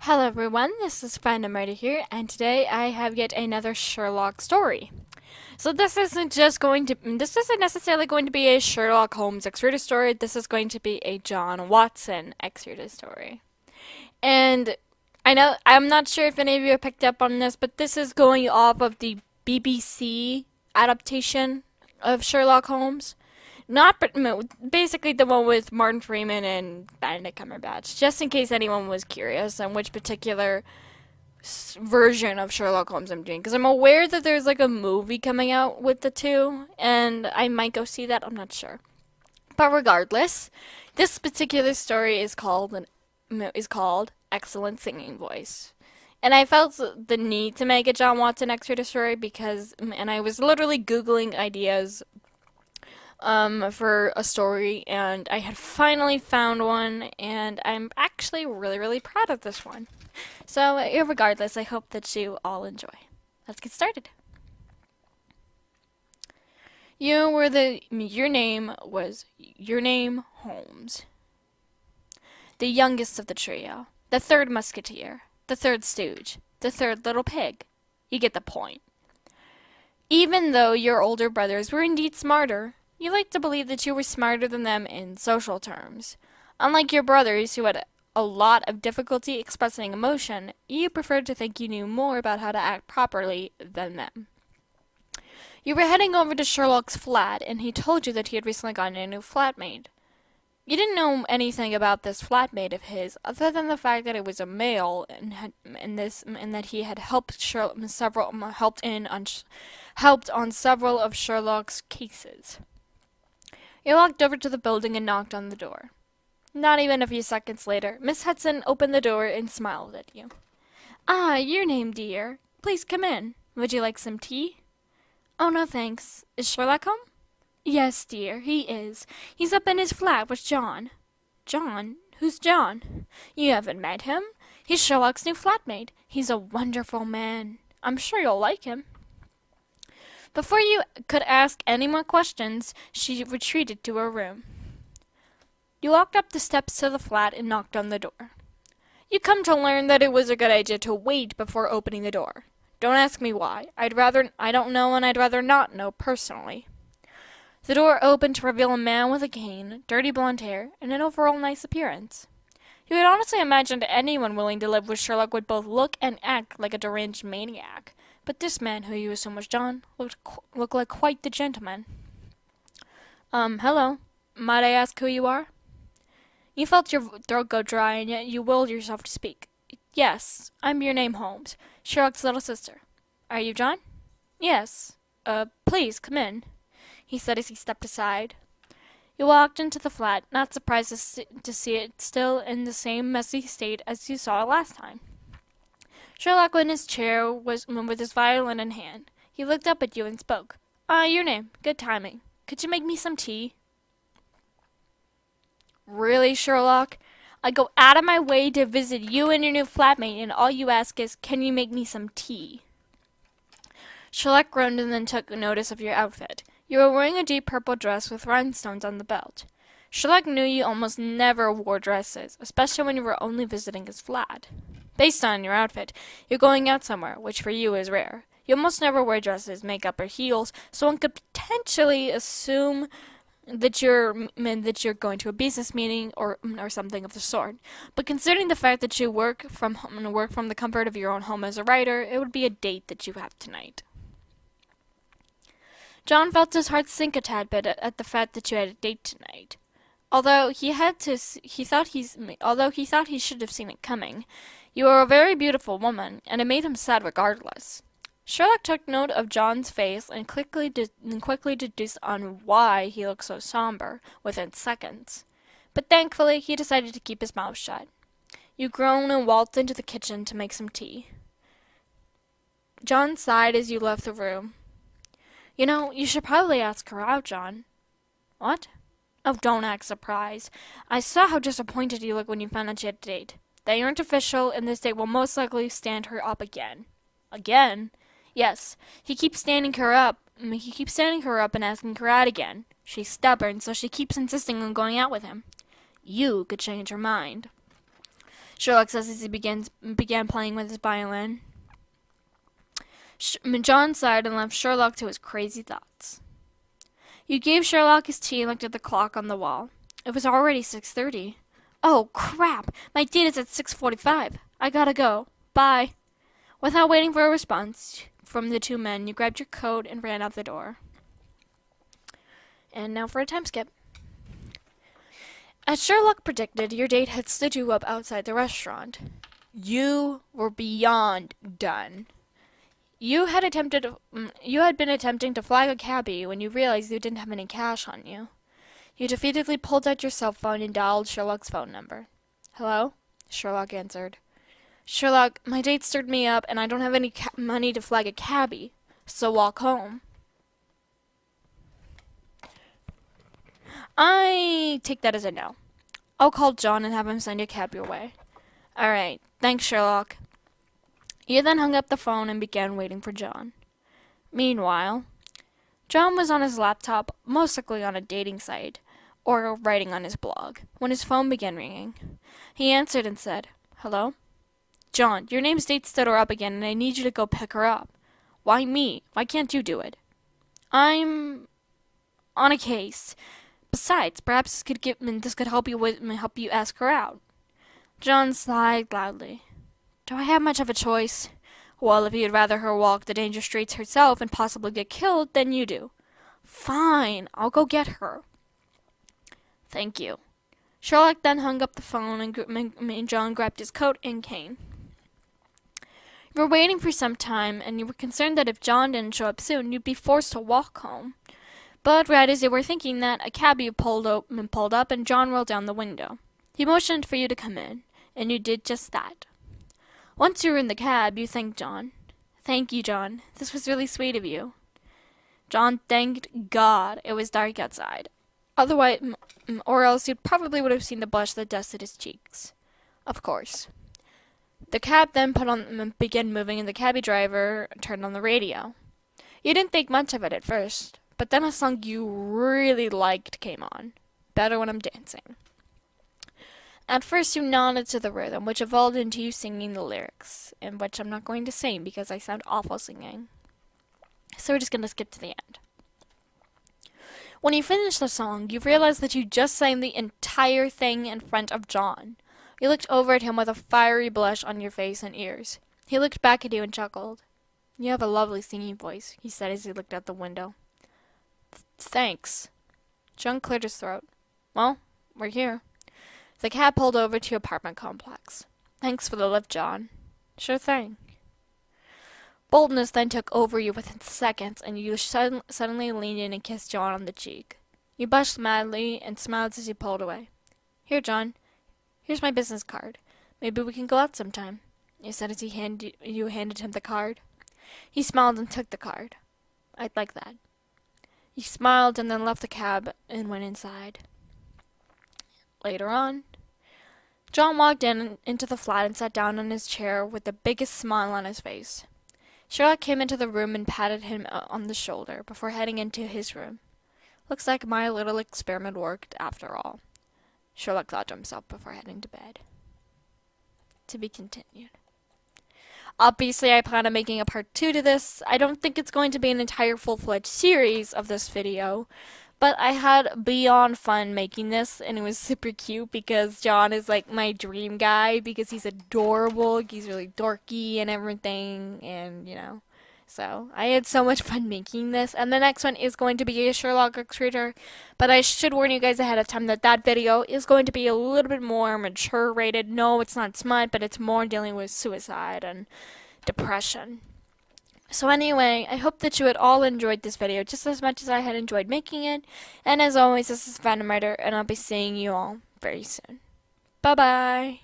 Hello everyone, this is Fandom Writer here, and today I have yet another Sherlock story. So this isn't necessarily going to be a Sherlock Holmes X-rated story, this is going to be a John Watson X-rated story. And I'm not sure if any of you have picked up on this, but this is going off of the BBC adaptation of Sherlock Holmes. Not, but no, basically the one with Martin Freeman and Benedict Cumberbatch. Just in case anyone was curious on which particular version of Sherlock Holmes I'm doing, because I'm aware that there's like a movie coming out with the two, and I might go see that. I'm not sure, but regardless, this particular story is called Excellent Singing Voice. And I felt the need to make a John Watson X-rated story and I was literally Googling ideas for a story, and I had finally found one, and I'm actually really, really proud of this one. So, regardless, I hope that you all enjoy. Let's get started. Your name was Holmes, the youngest of the trio, the third musketeer, the third stooge, the third little pig. You get the point. Even though your older brothers were indeed smarter, you like to believe that you were smarter than them in social terms. Unlike your brothers, who had a lot of difficulty expressing emotion, you preferred to think you knew more about how to act properly than them. You were heading over to Sherlock's flat, and he told you that he had recently gotten a new flatmate. You didn't know anything about this flatmate of his, other than the fact that it was a male, and that he had helped on several of Sherlock's cases. You walked over to the building and knocked on the door. Not even a few seconds later, Miss Hudson opened the door and smiled at you. "Ah, your name, dear. Please come in. Would you like some tea?" "Oh, no, thanks. Is Sherlock home?" "Yes, dear, he is. He's up in his flat with John." "John? Who's John?" "You haven't met him? He's Sherlock's new flatmate. He's a wonderful man. I'm sure you'll like him." Before you could ask any more questions, she retreated to her room. You walked up the steps to the flat and knocked on the door. You come to learn that it was a good idea to wait before opening the door. Don't ask me why. I don't know, and I'd rather not know personally. The door opened to reveal a man with a cane, dirty blonde hair, and an overall nice appearance. You had honestly imagined anyone willing to live with Sherlock would both look and act like a deranged maniac. But this man, who you assumed was John, looked like quite the gentleman. Hello. Might I ask who you are?" You felt your throat go dry, and yet you willed yourself to speak. "Yes, I'm your name Holmes, Sherlock's little sister. Are you John?" "Yes. Please, come in," he said as he stepped aside. You walked into the flat, not surprised to see it still in the same messy state as you saw it last time. Sherlock in his chair was with his violin in hand. He looked up at you and spoke. "Ah, your name. Good timing. Could you make me some tea?" "Really, Sherlock? I go out of my way to visit you and your new flatmate, and all you ask is, can you make me some tea?" Sherlock groaned and then took notice of your outfit. You were wearing a deep purple dress with rhinestones on the belt. Sherlock knew you almost never wore dresses, especially when you were only visiting his flat. Based on your outfit, you're going out somewhere, which for you is rare. You almost never wear dresses, makeup, or heels, so one could potentially assume that you're going to a business meeting or something of the sort. But considering the fact that you work from the comfort of your own home as a writer, it would be a date that you have tonight. John felt his heart sink a tad bit at the fact that you had a date tonight. Although he thought he should have seen it coming, you are a very beautiful woman, and it made him sad regardless. Sherlock took note of John's face and quickly deduced on why he looked so somber within seconds. But thankfully, he decided to keep his mouth shut. You groaned and waltzed into the kitchen to make some tea. John sighed as you left the room. "You know, you should probably ask her out, John." "What?" "Oh, don't act surprised. I saw how disappointed you looked when you found out she had a date. They aren't official, and this date will most likely stand her up again." "Again?" "Yes. He keeps standing her up and asking her out again. She's stubborn, so she keeps insisting on going out with him. You could change her mind." Sherlock says as he began playing with his violin. John sighed and left Sherlock to his crazy thoughts. You gave Sherlock his tea and looked at the clock on the wall. It was already 6:30. Oh, crap! My date is at 6:45. I gotta go. Bye. Without waiting for a response from the two men, you grabbed your coat and ran out the door. And now for a time skip. As Sherlock predicted, your date had stood you up outside the restaurant. You were beyond done. You had been attempting to flag a cabbie when you realized you didn't have any cash on you. You defeatedly pulled out your cell phone and dialed Sherlock's phone number. Hello? Sherlock answered. Sherlock, my date stirred me up and I don't have any money to flag a cabbie, so walk home. I take that as a no. I'll call John and have him send a cab your way. Alright, thanks, Sherlock. You then hung up the phone and began waiting for John. Meanwhile, John was on his laptop, most likely on a dating site, or writing on his blog, when his phone began ringing. He answered and said, Hello? John, your name's date stood her up again and I need you to go pick her up. Why me? Why can't you do it? I'm on a case. Besides, perhaps this could help you ask her out. John sighed loudly. Do I have much of a choice? Well, if you'd rather her walk the dangerous streets herself and possibly get killed, then you do. Fine, I'll go get her. Thank you. Sherlock then hung up the phone and John grabbed his coat and cane. You were waiting for some time, and you were concerned that if John didn't show up soon, you'd be forced to walk home. But right as you were thinking that, a cabbie pulled up and John rolled down the window. He motioned for you to come in, and you did just that. Once you were in the cab, you thanked John. Thank you, John. This was really sweet of you. John thanked God it was dark outside. Otherwise, or else you probably would have seen the blush that dusted his cheeks. Of course. The cab then began moving and the cabbie driver turned on the radio. You didn't think much of it at first, but then a song you really liked came on. Better When I'm Dancing. At first you nodded to the rhythm, which evolved into you singing the lyrics, in which I'm not going to sing because I sound awful singing. So we're just going to skip to the end. When you finished the song, you realized that you just sang the entire thing in front of John. You looked over at him with a fiery blush on your face and ears. He looked back at you and chuckled. You have a lovely singing voice, he said as he looked out the window. Thanks. John cleared his throat. Well, we're here. The cab pulled over to your apartment complex. Thanks for the lift, John. Sure thing. Boldness then took over you within seconds, and you suddenly leaned in and kissed John on the cheek. You blushed madly and smiled as you pulled away. Here, John. Here's my business card. Maybe we can go out sometime, you said as you handed him the card. He smiled and took the card. I'd like that. He smiled and then left the cab and went inside. Later on, John walked into the flat and sat down on his chair with the biggest smile on his face. Sherlock came into the room and patted him on the shoulder before heading into his room. Looks like my little experiment worked after all, Sherlock thought to himself before heading to bed. To be continued. Obviously, I plan on making a part 2 to this. I don't think it's going to be an entire full-fledged series of this video, but I had beyond fun making this, and it was super cute because John is like my dream guy because he's adorable, he's really dorky and everything, and you know. So, I had so much fun making this, and the next one is going to be a Sherlock X Reader, but I should warn you guys ahead of time that that video is going to be a little bit more mature rated. No, it's not smut, but it's more dealing with suicide and depression. So anyway, I hope that you had all enjoyed this video just as much as I had enjoyed making it, and as always, this is Phantom Writer, and I'll be seeing you all very soon. Bye-bye!